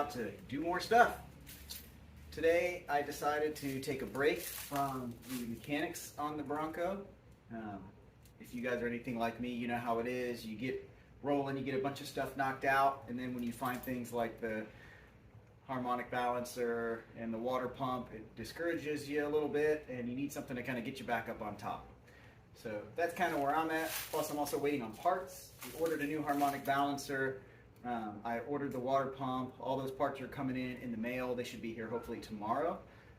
out to do more stuff. Today I decided to take a break from the mechanics on the Bronco. If you guys are anything like me, you know how it is. You get rolling, you get a bunch of stuff knocked out, and then when you find things like the harmonic balancer and the water pump, it discourages you a little bit, and you need something to kind of get you back up on top. So that's kind of where I'm at. Plus I'm also waiting on parts. We ordered a new harmonic balancer. I ordered the water pump. All those parts are coming in the mail. They should be here hopefully tomorrow.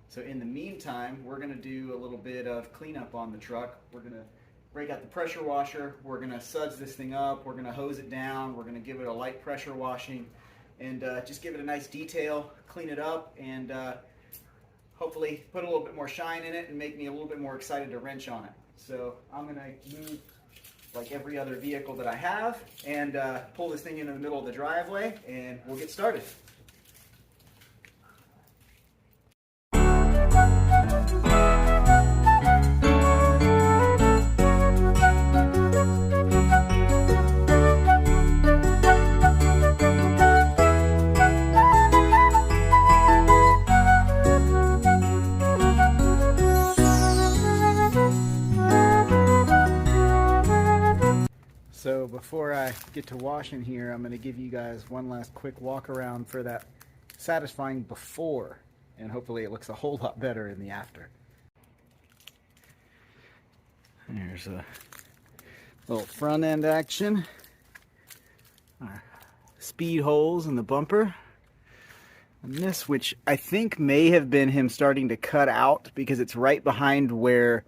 So in the meantime, we're going to do a little bit of cleanup on the truck. We're going to break out the pressure washer. We're going to suds this thing up. We're going to hose it down. We're going to give it a light pressure washing and just give it a nice detail, clean it up, and hopefully put a little bit more shine in it and make me a little bit more excited to wrench on it. So I'm going to move like every other vehicle that I have and pull this thing into the middle of the driveway, and we'll get started. So before I get to washing here, I'm going to give you guys one last quick walk around for that satisfying before, and hopefully it looks a whole lot better in the after. There's a little front end action. Speed holes in the bumper. And this, which I think may have been him starting to cut out because it's right behind where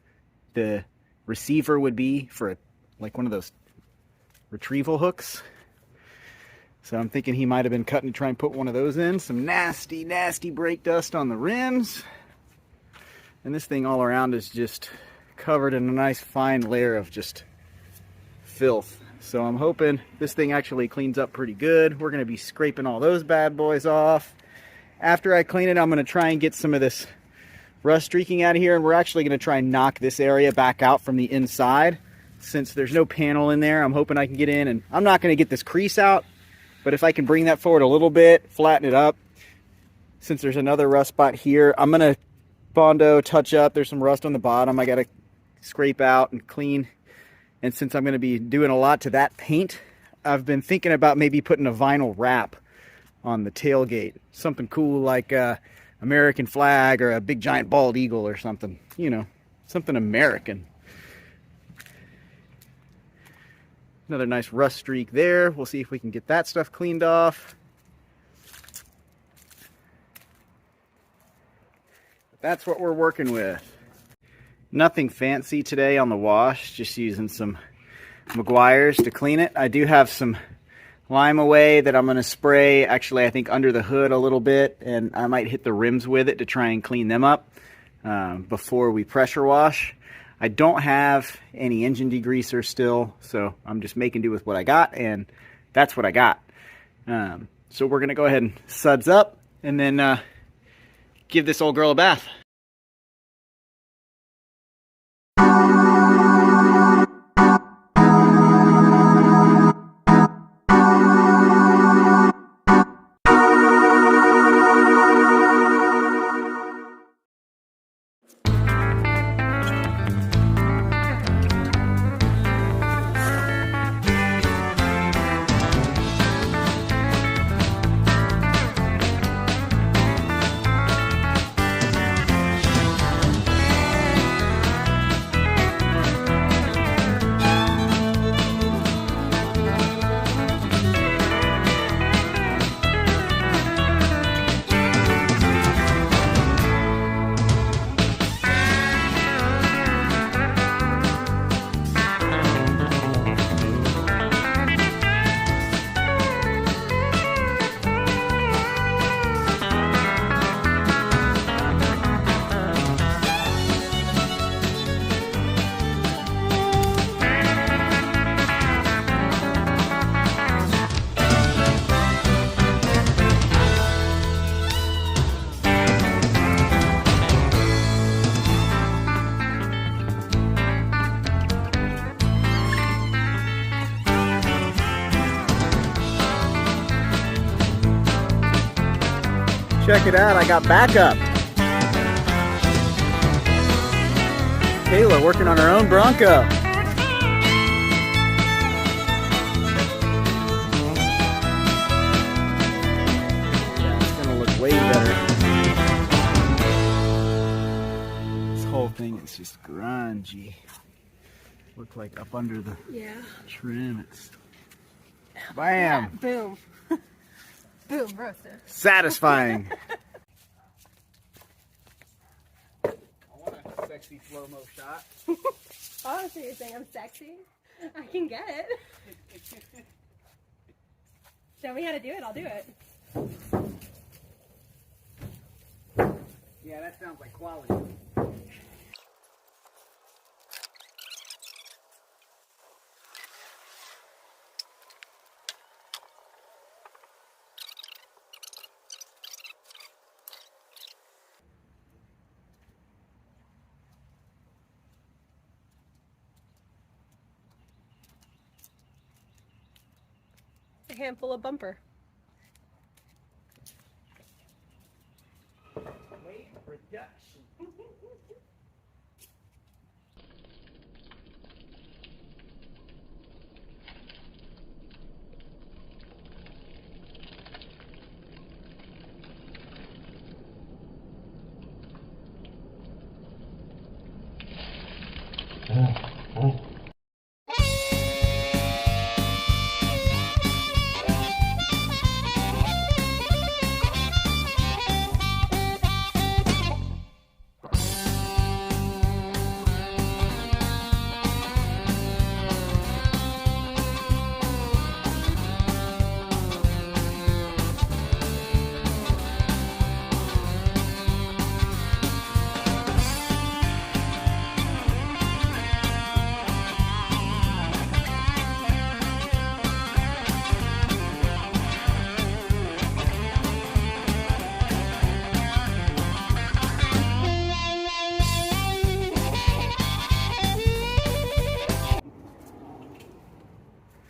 the receiver would be for like one of those retrieval hooks. So I'm thinking he might have been cutting to try and put one of those in. Some nasty, nasty brake dust on the rims. And this thing all around is just covered in a nice fine layer of just filth. So I'm hoping this thing actually cleans up pretty good. We're going to be scraping all those bad boys off. After I clean it, I'm going to try and get some of this rust streaking out of here, and we're actually going to try and knock this area back out from the inside. Since there's no panel in there, I'm hoping I can get in, and I'm not going to get this crease out, but if I can bring that forward a little bit, flatten it up. Since there's another rust spot here, I'm going to Bondo touch up. There's some rust on the bottom I got to scrape out and clean. And since I'm going to be doing a lot to that paint, I've been thinking about maybe putting a vinyl wrap on the tailgate. Something cool like a American flag or a big giant bald eagle or something. You know, something American. Another nice rust streak there. We'll see if we can get that stuff cleaned off. That's what we're working with. Nothing fancy today on the wash, just using some Meguiar's to clean it. I do have some Lime Away that I'm going to spray, actually I think under the hood a little bit, and I might hit the rims with it to try and clean them up before we pressure wash. I don't have any engine degreaser still, so I'm just making do with what I got, and that's what I got. So we're going to go ahead and suds up and then give this old girl a bath. check it out. I got backup. Kayla working on her own Bronco. Yeah, it's gonna look way better. This whole thing is just grungy. Look like up under the trim. It's bam! Yeah, boom. Boom, roasted. Satisfying. I want a sexy slow-mo shot. Honestly, you're saying I'm sexy? I can get it. Show me how to do it, I'll do it. Yeah, that sounds like quality. A handful of bumper. Weight reduction.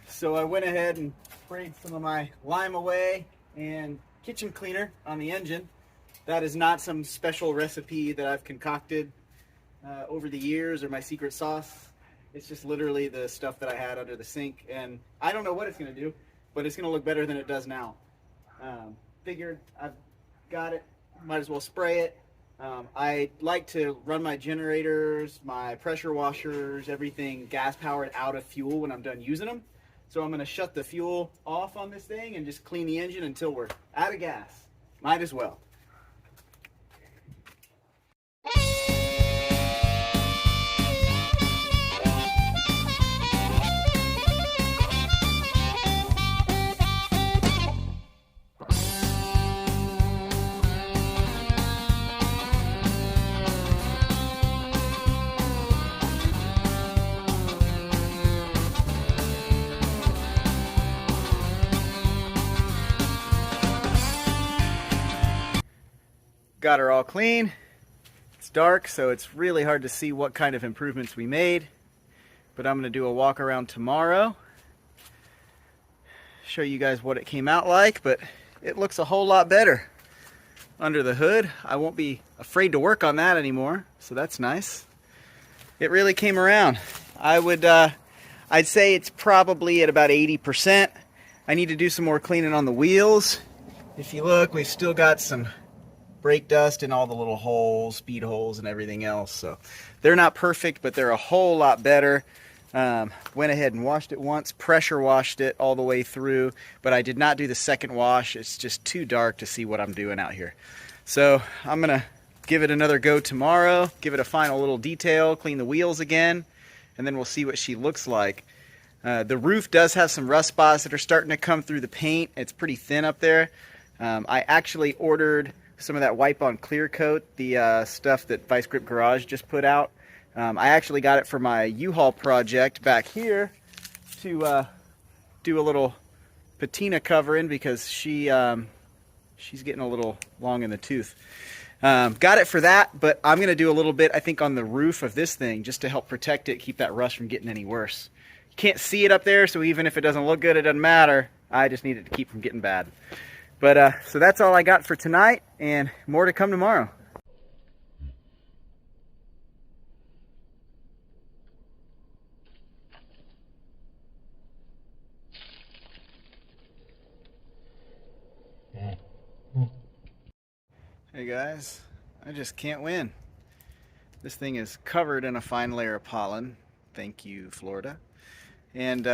So I went ahead and sprayed some of my lime away and kitchen cleaner on the engine. That is not some special recipe that I've concocted over the years or my secret sauce. It's just literally the stuff that I had under the sink, and I don't know what it's going to do, but it's going to look better than it does now. Figured I've got it, might as well spray it. I like to run my generators, my pressure washers, everything gas powered out of fuel when I'm done using them. So I'm going to shut the fuel off on this thing and just clean the engine until we're out of gas. Might as well. Got her all clean. It's dark, so it's really hard to see what kind of improvements we made. But I'm going to do a walk around tomorrow. Show you guys what it came out like, but it looks a whole lot better under the hood. I won't be afraid to work on that anymore, so that's nice. It really came around. I'd say it's probably at about 80%. I need to do some more cleaning on the wheels. If you look, we've still got some brake dust in all the little holes, speed holes, and everything else. So they're not perfect, but they're a whole lot better. Went ahead and washed it once, pressure washed it all the way through, but I did not do the second wash. It's just too dark to see what I'm doing out here. So I'm gonna give it another go tomorrow, give it a final little detail, clean the wheels again, and then we'll see what she looks like. The roof does have some rust spots that are starting to come through the paint. It's pretty thin up there. I actually ordered some of that wipe-on clear coat, the stuff that Vice Grip Garage just put out. I actually got it for my U-Haul project back here to do a little patina covering because she's getting a little long in the tooth. Got it for that, but I'm going to do a little bit, I think, on the roof of this thing just to help protect it, keep that rust from getting any worse. You can't see it up there, so even if it doesn't look good, it doesn't matter. I just need it to keep from getting bad. But so that's all I got for tonight, and more to come tomorrow. Hey guys, I just can't win. This thing is covered in a fine layer of pollen. Thank you, Florida. And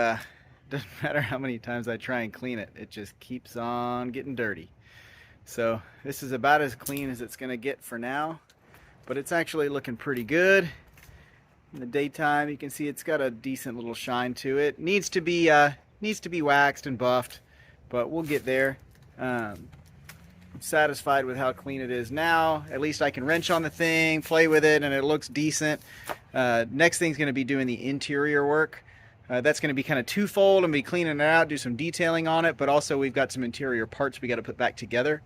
doesn't matter how many times I try and clean it, it just keeps on getting dirty. So this is about as clean as it's gonna get for now, but it's actually looking pretty good. In the daytime, you can see it's got a decent little shine to it. Needs to be waxed and buffed, but we'll get there. I'm satisfied with how clean it is now. At least I can wrench on the thing, play with it, and it looks decent. Next thing's going to be doing the interior work. That's going to be kind of twofold and be cleaning it out, do some detailing on it, but also we've got some interior parts we got to put back together.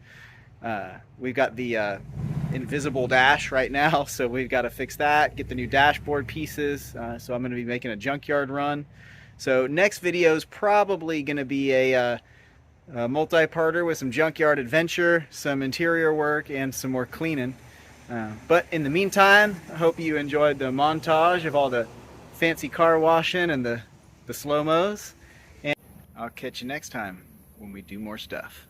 We've got the invisible dash right now, so we've got to fix that, get the new dashboard pieces. So I'm going to be making a junkyard run. So next video is probably going to be a multi-parter with some junkyard adventure, some interior work, and some more cleaning. But in the meantime, I hope you enjoyed the montage of all the fancy car washing and the slow-mos. And I'll catch you next time when we do more stuff.